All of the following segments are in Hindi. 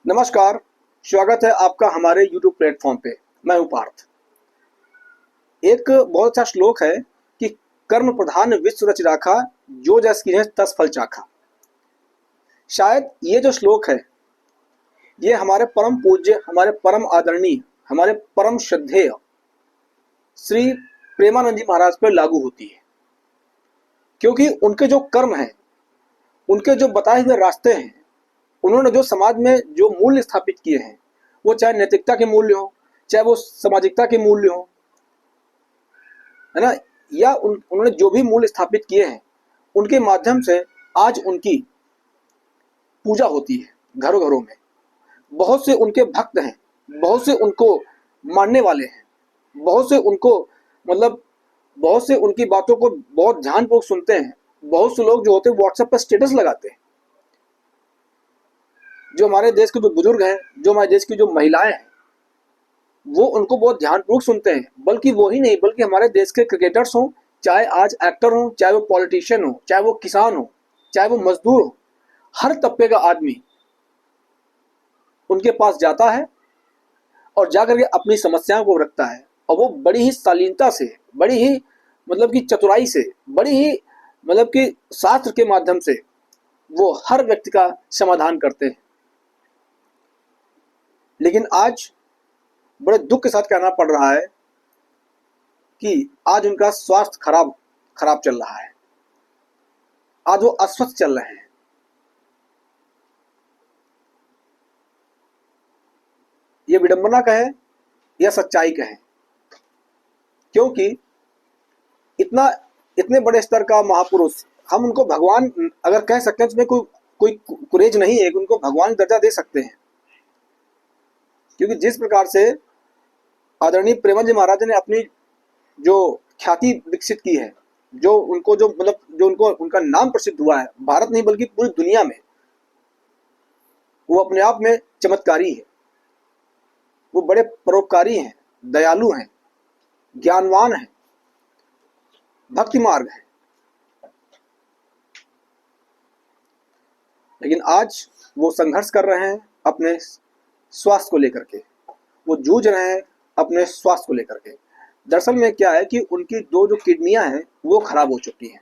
नमस्कार, स्वागत है आपका हमारे YouTube प्लेटफॉर्म पे। मैं हूँ पार्थ। एक बहुत अच्छा श्लोक है कि कर्म प्रधान विश्व रच राखा, जो जस कीन्हे तस फल चाखा। शायद ये जो श्लोक है ये हमारे परम पूज्य, हमारे परम आदरणीय, हमारे परम श्रद्धेय श्री प्रेमानंद जी महाराज पर लागू होती है, क्योंकि उनके जो कर्म हैं, उनके जो बताए हुए रास्ते हैं, उन्होंने जो समाज में जो मूल्य स्थापित किए हैं, वो चाहे नैतिकता के मूल्य हो, चाहे वो सामाजिकता के मूल्य हो, है ना, या उन्होंने जो भी मूल्य स्थापित किए हैं, उनके माध्यम से आज उनकी पूजा होती है घरों घरों में। बहुत से उनके भक्त हैं, बहुत से उनको मानने वाले हैं, बहुत से उनको मतलब बहुत से उनकी बातों को बहुत ध्यानपूर्वक सुनते हैं। बहुत से लोग जो होते हैं व्हाट्सएप पर स्टेटस लगाते हैं। जो हमारे देश के जो बुजुर्ग हैं, जो हमारे देश की जो महिलाएं हैं, वो उनको बहुत ध्यानपूर्वक सुनते हैं। बल्कि वो ही नहीं, बल्कि हमारे देश के क्रिकेटर्स हों, चाहे आज एक्टर हों, चाहे वो पॉलिटिशियन हो, चाहे वो किसान हो, चाहे वो मजदूर हो, हर तबके का आदमी उनके पास जाता है और जाकर के अपनी समस्याओं को रखता है। और वो बड़ी ही शालीनता से, बड़ी ही मतलब की चतुराई से, बड़ी ही मतलब कि शास्त्र के माध्यम से वो हर व्यक्ति का समाधान करते हैं। लेकिन आज बड़े दुख के साथ कहना पड़ रहा है कि आज उनका स्वास्थ्य खराब चल रहा है। आज वो अस्वस्थ चल रहे हैं। ये विडंबना कहे या सच्चाई कहे, क्योंकि इतने बड़े स्तर का महापुरुष, हम उनको भगवान अगर कह सकते हैं, उसमें कोई कुरेज नहीं है कि उनको भगवान दर्जा दे सकते हैं। क्योंकि जिस प्रकार से आदरणीय प्रेमानंद जी महाराज ने अपनी जो ख्याति विकसित की है, जो उनको जो मतलब जो उनको उनका नाम प्रसिद्ध हुआ है भारत नहीं बल्कि पूरी दुनिया में, वो अपने आप में चमत्कारी है। वो बड़े परोपकारी हैं, दयालु हैं, ज्ञानवान हैं, भक्ति मार्ग है। लेकिन आज वो संघर्ष कर रहे हैं अपने स्वास्थ्य को लेकर के, वो जूझ रहे हैं अपने स्वास्थ्य को लेकर के। दरअसल में क्या है कि उनकी दो जो किडनियां हैं वो खराब हो चुकी हैं।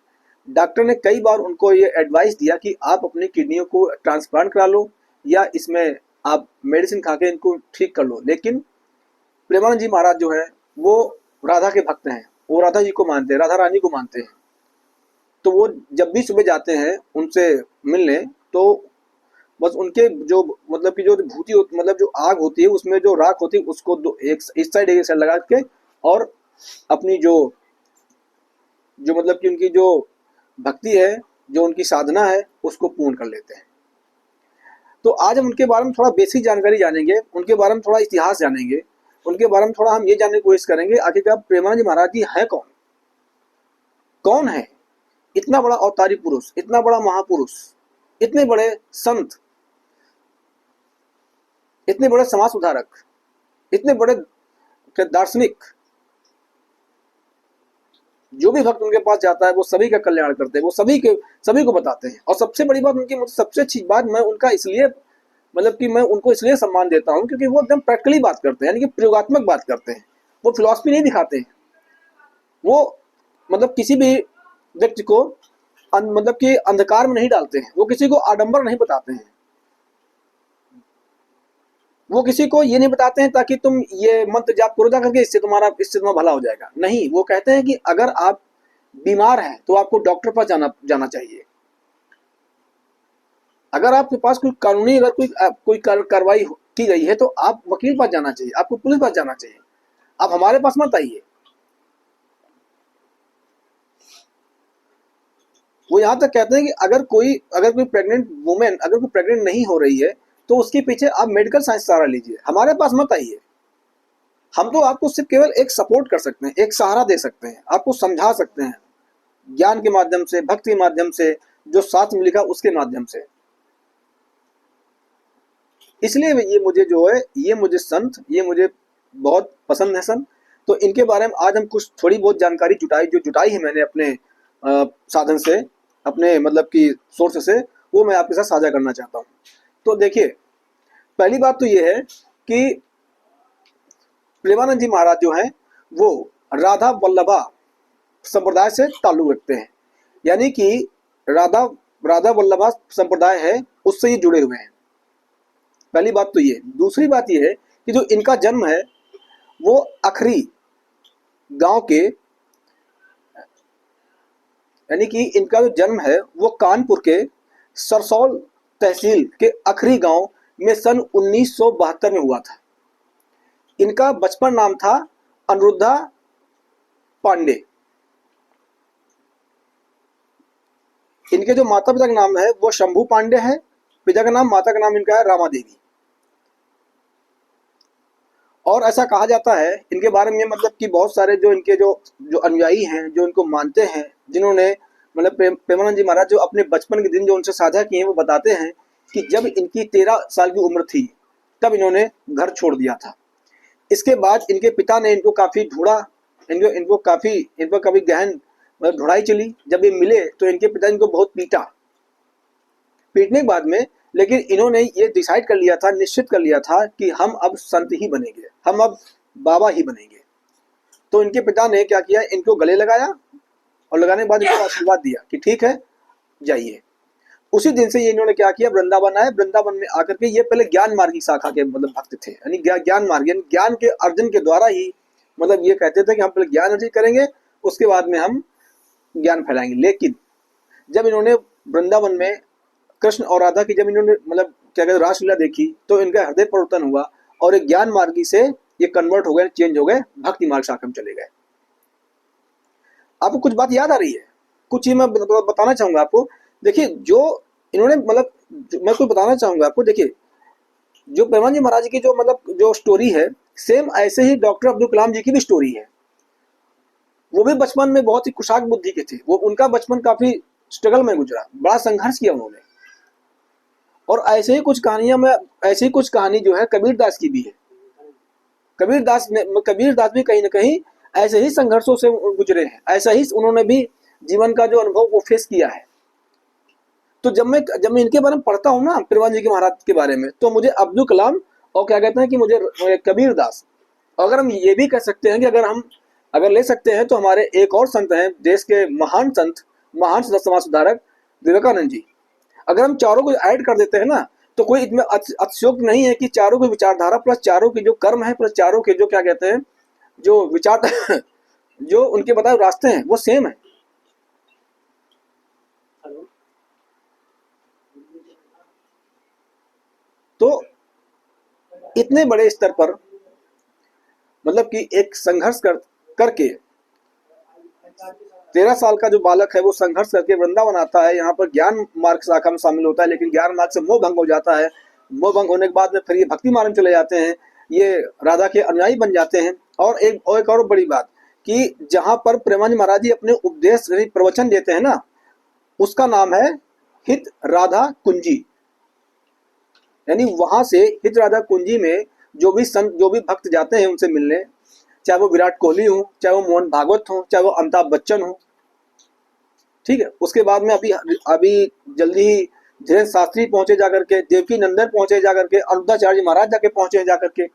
डॉक्टर ने कई बार उनको ये एडवाइस दिया कि आप अपनी किडनियों को ट्रांसप्लांट करा लो या इसमें आप मेडिसिन खा के इनको ठीक कर लो। लेकिन प्रेमानंद जी महाराज जो है वो राधा के भक्त हैं, वो राधा जी को मानते हैं, राधा रानी को मानते हैं। तो वो जब भी सुबह जाते हैं उनसे मिलने, तो बस उनके जो मतलब कि जो भूति मतलब जो आग होती है, उसमें जो राख होती है, उसको एक इस साइड एक साइड लगा के और अपनी जो मतलब कि उनकी जो भक्ति है, जो उनकी साधना है, उसको पूर्ण कर लेते हैं। तो आज हम उनके बारे में थोड़ा बेसिक जानकारी जानेंगे, उनके बारे में थोड़ा इतिहास जानेंगे, उनके बारे में थोड़ा हम ये जानने की कोशिश करेंगे आखिरकार प्रेमानंद जी महाराज जी है कौन, कौन है इतना बड़ा अवतारी पुरुष, इतना बड़ा महापुरुष, इतने बड़े संत, इतने बड़े समाज सुधारक, इतने बड़े दार्शनिक। जो भी भक्त उनके पास जाता है वो सभी का कल्याण करते हैं, वो सभी को बताते हैं। और सबसे बड़ी बात उनकी, सबसे अच्छी बात, मैं उनका इसलिए मतलब कि मैं उनको इसलिए सम्मान देता हूं क्योंकि वो एकदम प्रैक्टिकली बात करते हैं, यानी कि प्रयोगात्मक बात करते हैं। वो फिलॉसफी नहीं दिखाते हैं। वो मतलब किसी भी व्यक्ति को मतलब कि अंधकार में नहीं डालते हैं। वो किसी को आडंबर नहीं बताते हैं। वो किसी को ये नहीं बताते हैं ताकि तुम ये मंत्र जाप करो जा करके इससे तुम्हारा भला हो जाएगा। नहीं, वो कहते हैं कि अगर आप बीमार हैं तो आपको डॉक्टर पास जाना चाहिए। अगर आपके पास कोई कानूनी अगर कोई कार्रवाई की गई है तो आप वकील पास जाना चाहिए, आपको पुलिस पास जाना चाहिए। आप हमारे पास मत आइए। वो यहां तक कहते हैं कि अगर कोई प्रेग्नेंट वुमेन अगर कोई प्रेग्नेंट नहीं हो रही है तो उसके पीछे आप मेडिकल साइंस सहारा लीजिए, हमारे पास मत आइए। हम तो आपको सिर्फ केवल एक सपोर्ट कर सकते हैं, एक सहारा दे सकते हैं, आपको समझा सकते हैं ज्ञान के माध्यम से, भक्ति के माध्यम से, जो शास्त्र में लिखा उसके माध्यम से। इसलिए ये मुझे जो है, ये मुझे संत, ये मुझे बहुत पसंद है संत। तो इनके बारे में आज हम कुछ थोड़ी बहुत जानकारी जुटाई है मैंने अपने साधन से, अपने मतलब की सोर्स से, वो मैं आपके साथ साझा करना चाहता हूँ। तो देखिए, पहली बात तो ये है कि प्रेमानंद जी महाराज जो हैं वो राधा वल्लभा संप्रदाय से ताल्लुक रखते हैं, यानी कि राधा राधा वल्लभा संप्रदाय है उससे ये जुड़े हुए हैं। पहली बात तो ये। दूसरी बात ये है कि जो इनका जन्म है वो अखरी गांव के, यानी कि इनका जो जन्म है वो कानपुर के सरसौल तहसील के अखरी गांव में सन 1972 में हुआ था। इनका बचपन नाम था अनुरुद्धा पांडे। इनके जो माता पिता का नाम है वो शंभू पांडे है, पिता का नाम, माता का नाम इनका है रामा देवी। और ऐसा कहा जाता है इनके बारे में, मतलब कि बहुत सारे जो इनके जो जो अनुयायी हैं, जो इनको मानते हैं, जिन्होंने मतलब प्रेमानंद जी महाराज जो अपने बचपन के दिन जो उनसे साझा किए हैं, वो बताते हैं कि जब इनकी 13 साल की उम्र थी तब इन्होंने घर छोड़ दिया था। इसके बाद इनके पिता ने इनको काफ़ी ढूंढा, इनको काफ़ी इन पर कभी गहन मतलब ढूंढाई चली। जब ये मिले तो इनके पिता इनको बहुत पीटने के बाद में, लेकिन इन्होंने ये डिसाइड कर लिया था, निश्चित कर लिया था कि हम अब संत ही बनेंगे, हम अब बाबा ही बनेंगे। तो इनके पिता ने क्या किया, इनको गले लगाया और लगाने के बाद इनको आशीर्वाद दिया कि ठीक है जाइए। उसी दिन से ये इन्होंने क्या किया, वृंदावन आए। वृंदावन में आकर के ये पहले ज्ञान मार्ग की शाखा के मतलब भक्त थे, यानी ज्ञान मार्ग, यानी ज्ञान के अर्जन के द्वारा ही, मतलब ये कहते थे कि हम पहले ज्ञान अर्जित करेंगे उसके बाद में हम ज्ञान फैलाएंगे। लेकिन जब इन्होंने वृंदावन में कृष्ण और राधा की जब इन्होंने मतलब क्या कहते रासलीला देखी तो इनका हृदय परिवर्तन हुआ और एक ज्ञान मार्गी से ये कन्वर्ट हो गए, चेंज हो गए, भक्ति मार्ग शाखा में चले गए। आपको कुछ बात याद आ रही है? कुछ चीज मैं बताना चाहूंगा आपको। देखिए जो इन्होंने मतलब मैं कुछ बताना चाहूंगा आपको। देखिए जो प्रेमानंद जी महाराज की जो मतलब जो स्टोरी है, सेम ऐसे ही डॉक्टर अब्दुल कलाम जी की भी स्टोरी है। वो भी बचपन में बहुत ही कुशाग्र बुद्धि के थे। वो उनका बचपन काफी स्ट्रगल में गुजरा, बड़ा संघर्ष किया उन्होंने। और ऐसे ही कुछ कहानियां में, ऐसी ही कुछ कहानी जो है कबीर दास की भी है। कबीर दास भी कहीं ना कहीं ऐसे ही संघर्षों से गुजरे हैं, ऐसा ही उन्होंने भी जीवन का जो अनुभव वो फेस किया है। तो जब मैं इनके बारे में पढ़ता हूँ ना, प्रेमानंद जी के महाराज के बारे में, तो मुझे अब्दुल कलाम और क्या कहते हैं कि मुझे कबीर दास, अगर हम ये भी कह सकते हैं कि अगर ले सकते हैं तो हमारे एक और संत हैं देश के महान समाज सुधारक विवेकानंद जी। अगर हम चारों को ऐड कर देते हैं ना तो कोई इसमें अतिशयोक्ति नहीं है कि चारों की विचारधारा प्लस चारों के जो कर्म है प्लस चारों के जो क्या कहते हैं जो विचार जो उनके बताए रास्ते हैं वो सेम है। तो इतने बड़े स्तर पर मतलब कि एक संघर्ष करके 13 साल का जो बालक है वो संघर्ष करके वृंदावन आता है, यहाँ पर ज्ञान मार्ग शाखा में शामिल होता है। लेकिन ज्ञान मार्ग से मोह भंग हो जाता है। मोह भंग होने के बाद में फिर ये भक्ति मार्ग में चले जाते हैं, ये राधा के अनुयायी बन जाते हैं। और एक और बड़ी बात कि जहाँ पर प्रेमानंद महाराज जी अपने उपदेश प्रवचन देते हैं ना, उसका नाम है हित राधा कुंजी। यानी वहां से हित राधा कुंजी में जो भी भक्त जाते हैं उनसे मिलने, चाहे वो विराट कोहली हो, चाहे वो मोहन भागवत हो, चाहे वो अमिताभ बच्चन हो, ठीक है। उसके बाद में अभी जल्दी ही धीरेन्द्र शास्त्री पहुंचे जाकर के, देवकी नंदन पहुंचे जाकर के, अनिरुद्धाचार्य महाराज जाके पहुंचे जाकर के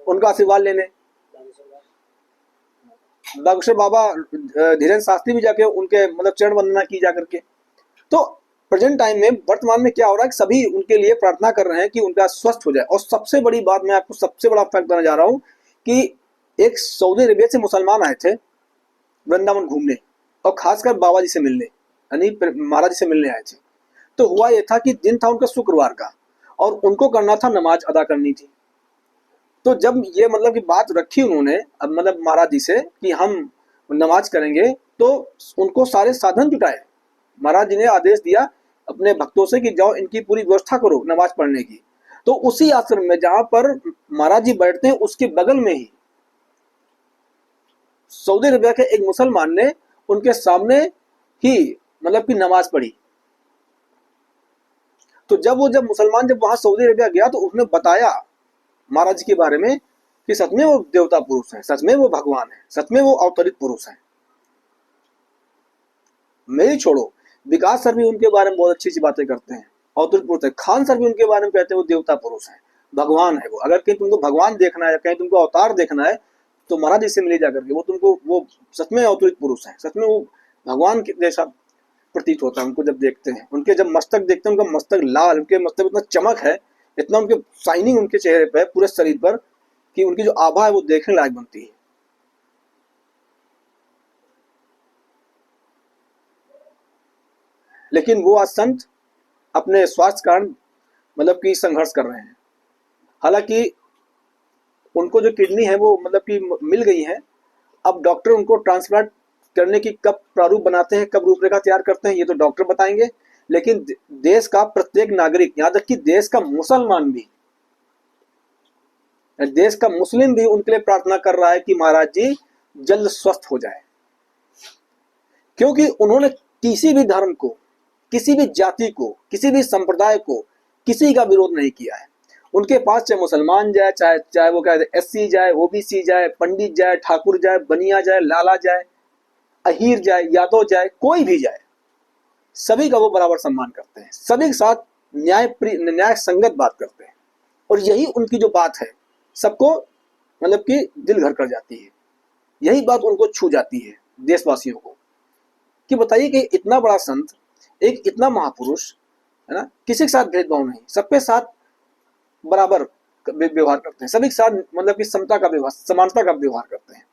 उनका आशीर्वाद लेने, बागेश्वर बाबा धीरेन्द्र शास्त्री भी जाके उनके मतलब चरण वंदना की जाकर के। तो प्रेजेंट टाइम में वर्तमान में क्या हो रहा है कि सभी उनके लिए प्रार्थना कर रहे हैं कि उनका स्वस्थ हो जाए। और सबसे बड़ी बात मैं आपको सबसे बड़ा फैक्ट बताना जा रहा हूँ कि एक सऊदी अरेबिया से मुसलमान आए थे वृंदावन घूमने और खासकर बाबा जी से मिलने, यानी महाराज जी से मिलने आए थे। तो हुआ यह था कि दिन था उनका शुक्रवार का और उनको करना था नमाज अदा करनी थी। तो जब ये मतलब की बात रखी उन्होंने अब मतलब महाराज जी से कि हम नमाज करेंगे, तो उनको सारे साधन जुटाए। महाराज जी ने आदेश दिया अपने भक्तों से कि जाओ इनकी पूरी व्यवस्था करो नमाज पढ़ने की। तो उसी आश्रम में जहां पर महाराज जी बैठते हैं उसके बगल में ही सऊदी अरबिया के एक मुसलमान ने उनके सामने ही मतलब कि नमाज पढ़ी। तो जब मुसलमान जब वहां सऊदी अरबिया गया तो उसने बताया महाराज जी के बारे में कि सच में वो देवता पुरुष हैं, सच में वो भगवान है, सच में वो अवतरित पुरुष हैं। मेरी छोड़ो, विकास सर भी उनके बारे में बहुत अच्छी अच्छी बातें करते हैं, अवतरित पुरुष है। खान सर भी उनके बारे में कहते हैं वो देवता पुरुष हैं। भगवान है वो। अगर कहीं तुमको भगवान देखना है, कहीं तुमको अवतार देखना है, तो महाराज जी से मिले जा करके। वो तुमको वो सच में अवतरित पुरुष है, सच में वो भगवान के जैसा प्रतीत होता है उनको जब देखते हैं। उनके जब मस्तक देखते हैं, उनका मस्तक लाल, उनके मस्तक इतना चमक है, इतना उनके शाइनिंग उनके चेहरे पे पूरे शरीर पर, कि उनकी जो आभा है वो देखने लायक बनती है। लेकिन वो आज संत अपने स्वास्थ्य कारण मतलब कि संघर्ष कर रहे हैं। हालांकि उनको जो किडनी है वो मतलब कि मिल गई है। अब डॉक्टर उनको ट्रांसप्लांट करने की कब प्रारूप बनाते हैं, कब रूपरेखा तैयार करते हैं, ये तो डॉक्टर बताएंगे। लेकिन देश का प्रत्येक नागरिक, यहाँ तक कि देश का मुसलमान भी, देश का मुस्लिम भी उनके लिए प्रार्थना कर रहा है कि महाराज जी जल्द स्वस्थ हो जाए। क्योंकि उन्होंने किसी भी धर्म को, किसी भी जाति को, किसी भी संप्रदाय को, किसी का विरोध नहीं किया है। उनके पास चाहे मुसलमान जाए, चाहे वो कहते एससी जाए, ओबीसी जाए, पंडित जाए, ठाकुर जाए, बनिया जाए, लाला जाए, अहीर जाए, यादव जाए, कोई भी जाए, सभी का वो बराबर सम्मान करते हैं। सभी के साथ न्याय संगत बात करते हैं। और यही उनकी जो बात है सबको मतलब कि दिल घर कर जाती है। यही बात उनको छू जाती है देशवासियों को, कि बताइए कि इतना बड़ा संत, एक इतना महापुरुष है ना, किसी के साथ भेदभाव नहीं, सबके साथ बराबर व्यवहार करते हैं, सभी के साथ मतलब कि समता का व्यवहार, समानता का व्यवहार करते हैं।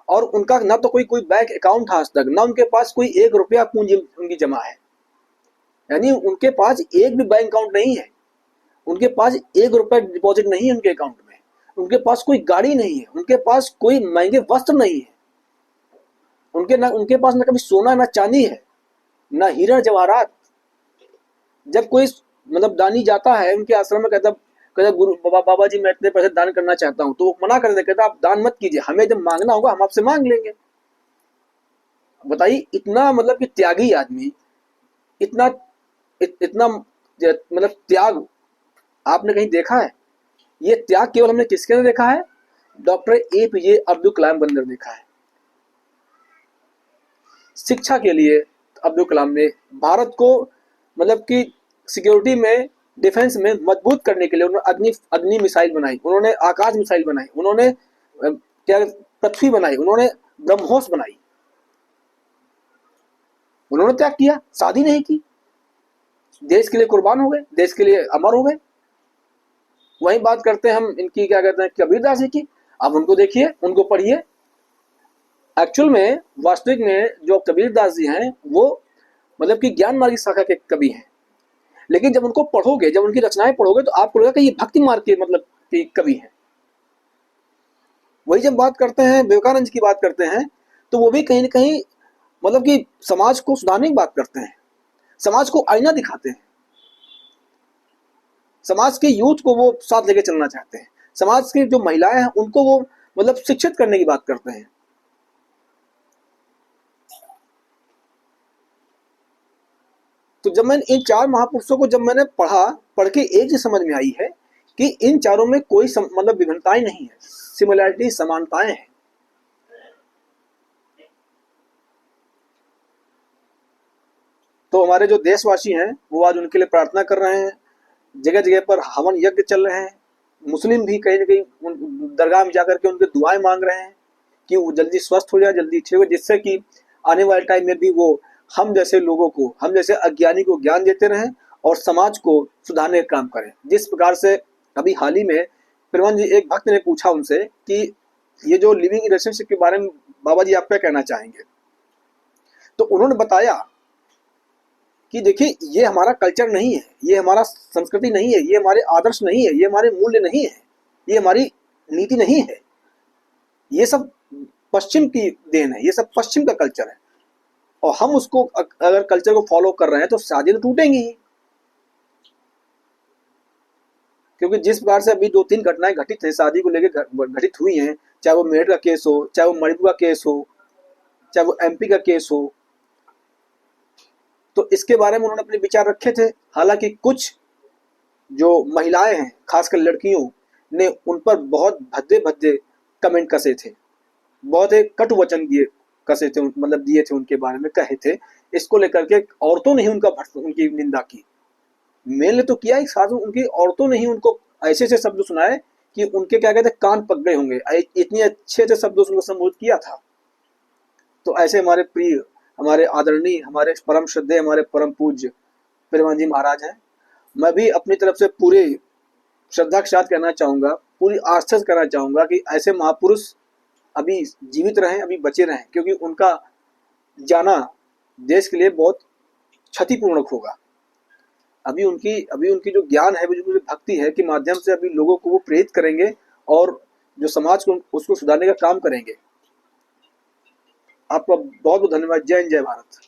और उनका ना तो कोई बैंक अकाउंट था आज तक, ना उनके पास कोई 1 रुपया पूंजी उनकी जमा है। यानी उनके पास एक भी बैंक अकाउंट नहीं है, उनके पास 1 रुपया डिपॉजिट नहीं है उनके अकाउंट में, उनके पास कोई गाड़ी नहीं है, उनके पास कोई महंगे वस्त्र नहीं है, उनके पास ना कभी सोना ना चांदी है, ना हीरा जवाहरात। जब कोई मतलब दानी जाता है उनके आश्रम में, कहता गुरु बाबा जी मैं इतने पैसे दान करना चाहता हूँ, तो वो मना कर देते, कहता आप दान मत कीजिए, हमें जब मांगना होगा हम आपसे मांग लेंगे। बताइए इतना मतलब कि त्यागी आदमी, इतना इतना मतलब त्याग आपने कहीं देखा है? ये त्याग केवल हमने किसके अंदर देखा है? डॉक्टर एपीजे अब्दुल कलाम के अंदर देखा है। शिक्षा के लिए अब्दुल कलाम ने भारत को मतलब कि सिक्योरिटी में, डिफेंस में मजबूत करने के लिए उन्होंने अग्नि मिसाइल बनाई, उन्होंने आकाश मिसाइल बनाई, उन्होंने क्या पृथ्वी बनाई, उन्होंने ब्रह्मोस बनाई। उन्होंने त्याग किया, शादी नहीं की, देश के लिए कुर्बान हो गए, देश के लिए अमर हो गए। वही बात करते हैं हम इनकी, क्या कहते हैं, कबीरदास जी की। अब उनको देखिए, उनको पढ़िए। एक्चुअल में वास्तविक में जो कबीरदास जी हैं वो मतलब कि ज्ञान मार्ग की शाखा के कवि हैं। लेकिन जब उनको पढ़ोगे, जब उनकी रचनाएं पढ़ोगे, तो आपको लगेगा कि ये भक्ति मार्ग के मतलब कि कवि हैं। वही जब बात करते हैं विवेकानंद की बात करते हैं, तो वो भी कहीं ना कहीं मतलब कि समाज को सुधारने की बात करते हैं, समाज को आईना दिखाते हैं, समाज के यूथ को वो साथ लेके चलना चाहते हैं, समाज की जो महिलाएं हैं उनको वो मतलब शिक्षित करने की बात करते हैं। तो जब मैंने इन 4 महापुरुषों को जब मैंने पढ़ के एक चीज समझ में आई है कि इन चारों में कोई मतलब विभिन्नताएं नहीं है, सिमिलैरिटी, समानताएं हैं। तो हमारे जो देशवासी हैं वो आज उनके लिए प्रार्थना कर रहे हैं, जगह जगह पर हवन यज्ञ चल रहे हैं। मुस्लिम भी कहीं ना कहीं दरगाह में जाकर के उनके दुआएं मांग रहे हैं कि वो जल्दी स्वस्थ हो जाए, जल्दी ठीक हो, जिससे कि आने वाले टाइम में भी वो हम जैसे लोगों को, हम जैसे अज्ञानी को ज्ञान देते रहें और समाज को सुधारने का काम करें। जिस प्रकार से अभी हाल ही में प्रवन जी, एक भक्त ने पूछा उनसे कि ये जो लिविंग रिलेशनशिप के बारे में बाबा जी आप क्या कहना चाहेंगे, तो उन्होंने बताया कि देखिए ये हमारा कल्चर नहीं है, ये हमारा संस्कृति नहीं है, ये हमारे आदर्श नहीं है, ये हमारे मूल्य नहीं है, ये हमारी नीति नहीं है, ये सब पश्चिम की देन है, ये सब पश्चिम का कल्चर है। और हम उसको अगर कल्चर को फॉलो कर रहे हैं तो शादी तो टूटेंगी ही। क्योंकि जिस प्रकार से अभी 2-3 घटनाएं घटित हैं शादी को लेकर घटित हुई हैं, चाहे वो मेरठ का केस हो, चाहे वो मणिपुर का केस हो, चाहे वो एमपी का केस हो, तो इसके बारे में उन्होंने अपने विचार रखे थे। हालांकि कुछ जो महिलाएं हैं, खासकर लड़कियों ने उन पर बहुत भद्दे भद्दे कमेंट कसे थे, बहुत एक कटु वचन कसे थे, मतलब दिए थे, उनके बारे में कहे थे। इसको लेकर के औरतों ने ही उनकी निंदा की। मेल ने तो किया ही, साथ उनकी औरतों ने ही उनको ऐसे ऐसे शब्द सुनाए कि उनके क्या कहते हैं कान पक गए होंगे, इतने अच्छे अच्छे शब्दों से उनको संबोधित किया था। तो ऐसे हमारे प्रिय, हमारे आदरणीय, हमारे परम श्रद्धेय, हमारे परम पूज्य प्रेमानंद जी महाराज हैं। मैं भी अपनी तरफ से पूरे श्रद्धा के साथ कहना चाहूँगा, पूरी आस्था से कहना चाहूँगा कि ऐसे महापुरुष अभी जीवित रहें, अभी बचे रहें, क्योंकि उनका जाना देश के लिए बहुत क्षतिपूर्णक होगा। अभी उनकी जो ज्ञान है, जो भक्ति है के माध्यम से अभी लोगों को वो प्रेरित करेंगे और जो समाज को उसको सुधारने का काम करेंगे। आपका बहुत बहुत धन्यवाद। जय हिंद, जय भारत।